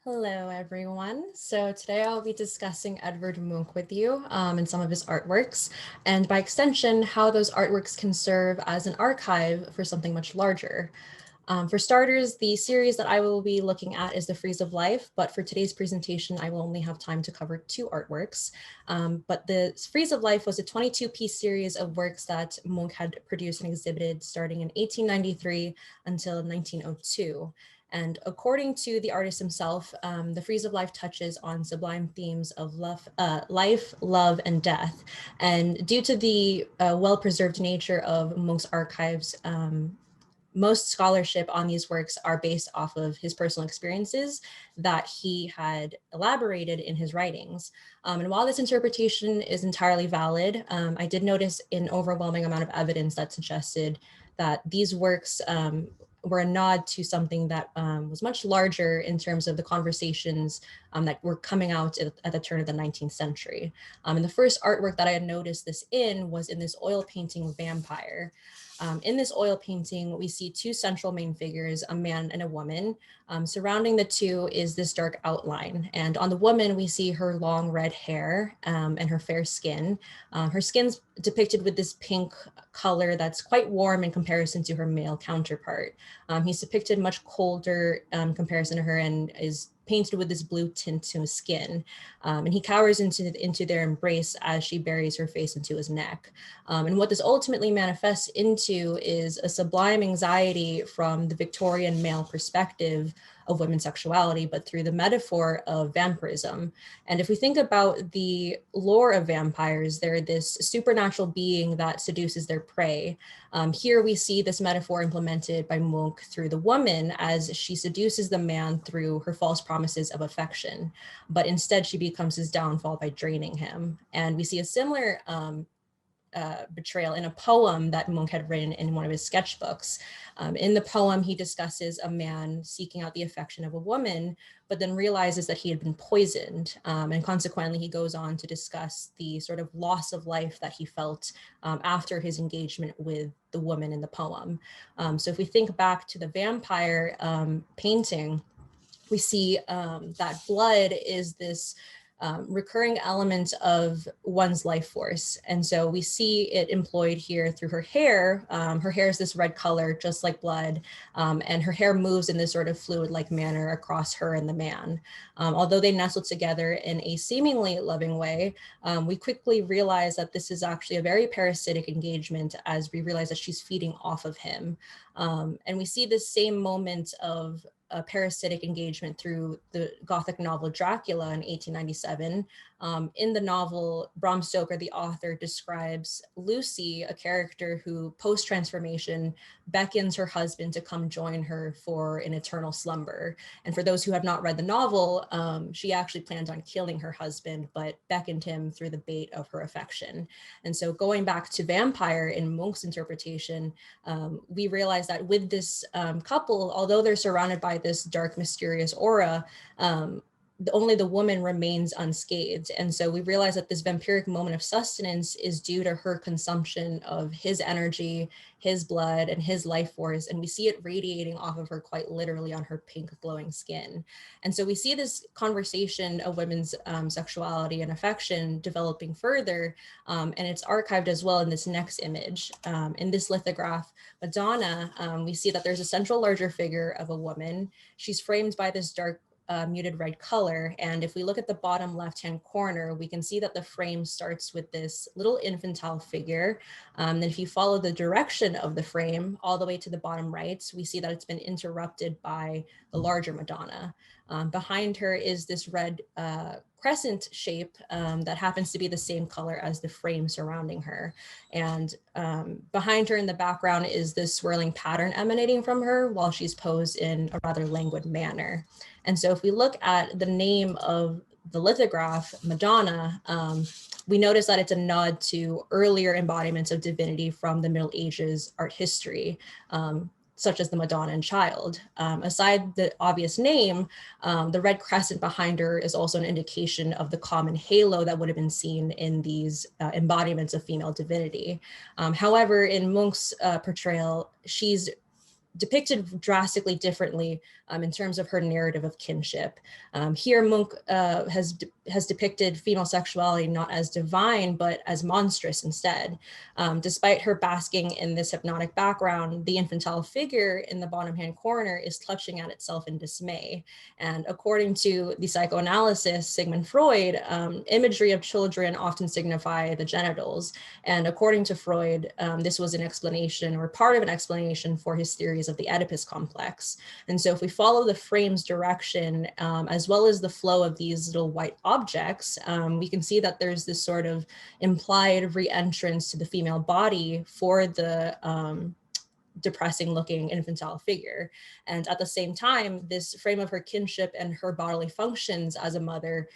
Hello, everyone. So today I'll be discussing Edvard Munch with you and some of his artworks, and by extension, how those artworks can serve as an archive for something much larger. For starters, the series that I will be looking at is The Frieze of Life, but for today's presentation, I will only have time to cover two artworks. But The Frieze of Life was a 22-piece series of works that Munch had produced and exhibited starting in 1893 until 1902. And according to the artist himself, The Frieze of Life touches on sublime themes of life, love, and death. And due to the well-preserved nature of Munch's archives, most scholarship on these works are based off of his personal experiences that he had elaborated in his writings. And while this interpretation is entirely valid, I did notice an overwhelming amount of evidence that suggested that these works were a nod to something that was much larger in terms of the conversations that were coming out at the turn of the 19th century. And the first artwork that I had noticed this in was in this oil painting Vampire. In this oil painting, we see two central main figures, a man and a woman. Surrounding the two is this dark outline. And on the woman, we see her long red hair and her fair skin. Her skin's depicted with this pink color that's quite warm in comparison to her male counterpart. He's depicted much colder in comparison to her and is painted with this blue tint to his skin. And he cowers into their embrace as she buries her face into his neck. And what this ultimately manifests into is a sublime anxiety from the Victorian male perspective of women's sexuality, but through the metaphor of vampirism. And if we think about the lore of vampires, they're this supernatural being that seduces their prey. Here we see this metaphor implemented by Munch through the woman as she seduces the man through her false promises of affection, but instead she becomes his downfall by draining him. And we see a similar betrayal in a poem that Munch had written in one of his sketchbooks. In the poem, he discusses a man seeking out the affection of a woman, but then realizes that he had been poisoned. And consequently, he goes on to discuss the sort of loss of life that he felt after his engagement with the woman in the poem. So if we think back to the vampire painting, we see that blood is this recurring element of one's life force. And so we see it employed here through her hair. Her hair is this red color, just like blood, and her hair moves in this sort of fluid-like manner across her and the man. Although they nestle together in a seemingly loving way, we quickly realize that this is actually a very parasitic engagement as we realize that she's feeding off of him. And we see this same moment of a parasitic engagement through the Gothic novel Dracula in 1897. In the novel, Bram Stoker, the author, describes Lucy, a character who post-transformation beckons her husband to come join her for an eternal slumber. And for those who have not read the novel, she actually planned on killing her husband, but beckoned him through the bait of her affection. And so going back to vampire in Munch's interpretation, we realize that with this couple, although they're surrounded by this dark, mysterious aura, only the woman remains unscathed. And so we realize that this vampiric moment of sustenance is due to her consumption of his energy, his blood, and his life force. And we see it radiating off of her quite literally on her pink glowing skin. And so we see this conversation of women's sexuality and affection developing further. And it's archived as well in this next image. In this lithograph, Madonna, we see that there's a central larger figure of a woman. She's framed by this dark muted red color. And if we look at the bottom left-hand corner, we can see that the frame starts with this little infantile figure. Then if you follow the direction of the frame all the way to the bottom right, we see that it's been interrupted by the larger Madonna. Behind her is this red crescent shape that happens to be the same color as the frame surrounding her. And behind her in the background is this swirling pattern emanating from her while she's posed in a rather languid manner. And so if we look at the name of the lithograph, Madonna, we notice that it's a nod to earlier embodiments of divinity from the Middle Ages art history, such as the Madonna and Child. Aside the obvious name, the red crescent behind her is also an indication of the common halo that would have been seen in these embodiments of female divinity. However, in Munch's portrayal, she's depicted drastically differently in terms of her narrative of kinship. Here, Munch has depicted female sexuality not as divine, but as monstrous instead. Despite her basking in this hypnotic background, the infantile figure in the bottom hand corner is clutching at itself in dismay. And according to the psychoanalysis, Sigmund Freud, imagery of children often signify the genitals. And according to Freud, this was an explanation or part of an explanation for his theories of the Oedipus complex. And so if we follow the frame's direction, as well as the flow of these little white objects, we can see that there's this sort of implied re-entrance to the female body for the depressing looking infantile figure. And at the same time, this frame of her kinship and her bodily functions as a mother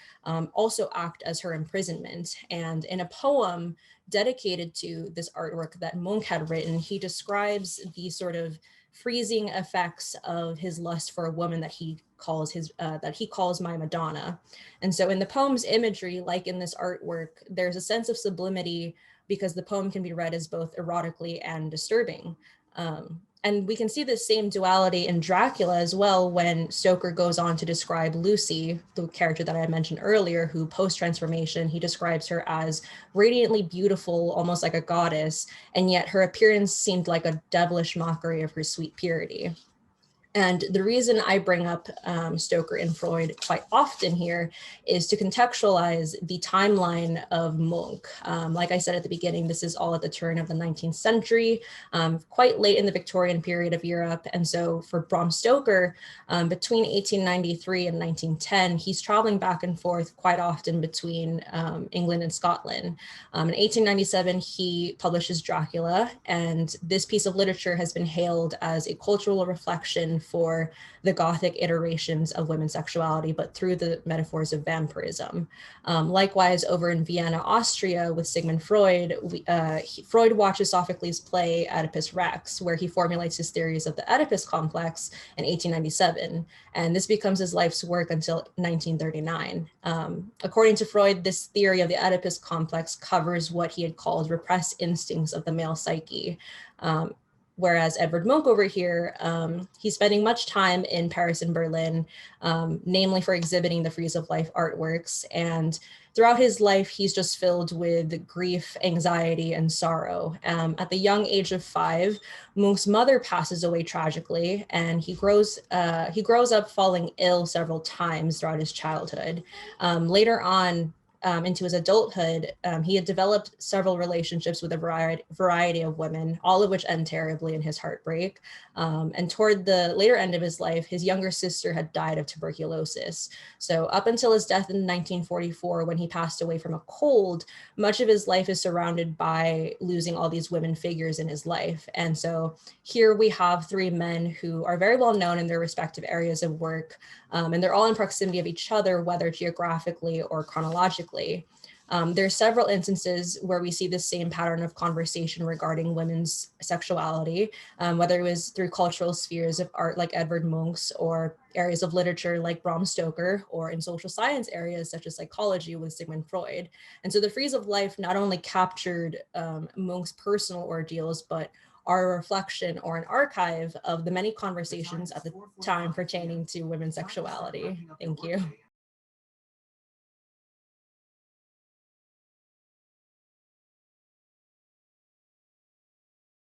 also act as her imprisonment. And in a poem dedicated to this artwork that Munch had written, he describes the sort of freezing effects of his lust for a woman that he calls my Madonna. And so in the poem's imagery, like in this artwork, there's a sense of sublimity because the poem can be read as both erotically and disturbing. And we can see the same duality in Dracula as well when Stoker goes on to describe Lucy, the character that I mentioned earlier, who post-transformation, he describes her as radiantly beautiful, almost like a goddess, and yet her appearance seemed like a devilish mockery of her sweet purity. And the reason I bring up Stoker and Freud quite often here is to contextualize the timeline of Munch. Like I said at the beginning, this is all at the turn of the 19th century, quite late in the Victorian period of Europe. And so for Bram Stoker, between 1893 and 1910, he's traveling back and forth quite often between England and Scotland. In 1897, he publishes Dracula, and this piece of literature has been hailed as a cultural reflection for the Gothic iterations of women's sexuality, but through the metaphors of vampirism. Likewise, over in Vienna, Austria, with Sigmund Freud, Freud watches Sophocles' play Oedipus Rex, where he formulates his theories of the Oedipus complex in 1897. And this becomes his life's work until 1939. According to Freud, this theory of the Oedipus complex covers what he had called repressed instincts of the male psyche. Whereas Edvard Munch over here, he's spending much time in Paris and Berlin, namely for exhibiting the Frieze of Life artworks. And throughout his life, he's just filled with grief, anxiety, and sorrow. At the young age of 5, Munch's mother passes away tragically, and he grows up falling ill several times throughout his childhood. Later on, into his adulthood, he had developed several relationships with a variety of women, all of which end terribly in his heartbreak. And toward the later end of his life, his younger sister had died of tuberculosis. So up until his death in 1944, when he passed away from a cold, much of his life is surrounded by losing all these women figures in his life. And so here we have 3 men who are very well known in their respective areas of work, and they're all in proximity of each other, whether geographically or chronologically. There's several instances where we see the same pattern of conversation regarding women's sexuality, whether it was through cultural spheres of art like Edvard Munch's, or areas of literature like Bram Stoker, or in social science areas such as psychology with Sigmund Freud. And so the Frieze of Life not only captured Munch's personal ordeals, but are a reflection or an archive of the many conversations at the time pertaining to women's sexuality. Thank you.